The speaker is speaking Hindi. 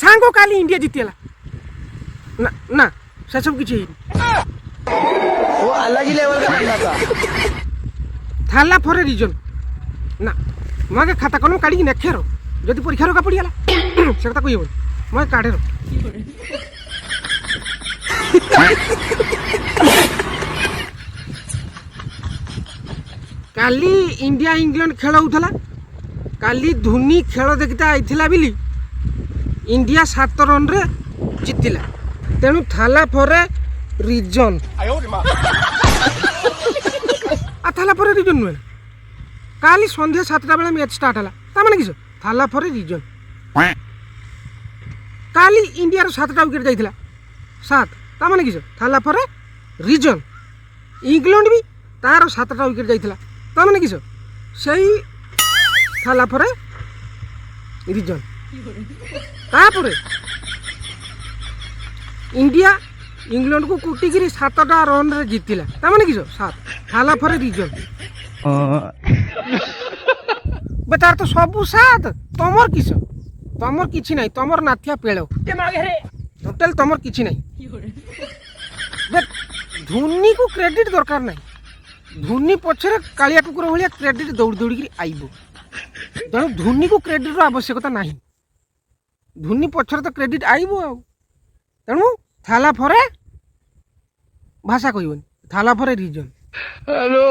सांगो काली इंडिया जीतीला ना ना से सब किसी वो अलग ही लेवल का बंदा था। थाला फॉर रीजन ना मगे खाता कलम काढ़ी नेखेरो जदि परीक्षा रोका पड़ीगला से कथा कही मैं काढ़े काली इंडिया इंग्लैंड खेल होता काली धोनी खेल देखता आईला बिली इंडिया 7 रन रे जीतिला तेणु थाला फॉर रीजन थाला फॉर रीजन नुहे काली संध्या 7टा बेले मैच स्टार्ट है ताने किस थाला फॉर रीजन काली इंडिया 7टा विकेट जाइथिला 7 ताने किस थाला फॉर रीजन इंग्लैंड भी तार 7टा विकेट जाइथिला ताने किस सही थाला फॉर रीजन तापरे इंडिया इंग्लैंड को कुटिकी 7टा रन रे जीतिला ताने किस 7 थाला फॉर रीजन बेतार तो सबू 7 तमर किस तमर किछि नहीं तमर नाथिया पेड़ टोटल तमर किछि नहीं धोनी को क्रेडिट दरकार नहीं धोनी पछरे कालिया कुकुर भाया क्रेडिट दौड़ दौड़ी आईब तेणु धोनी को क्रेडिट आवश्यकता नहीं धोनी पछरे तो क्रेडिट आईब आ तेणु थाला फरे भाषा कहबनी थाला फरे रीजन हेलो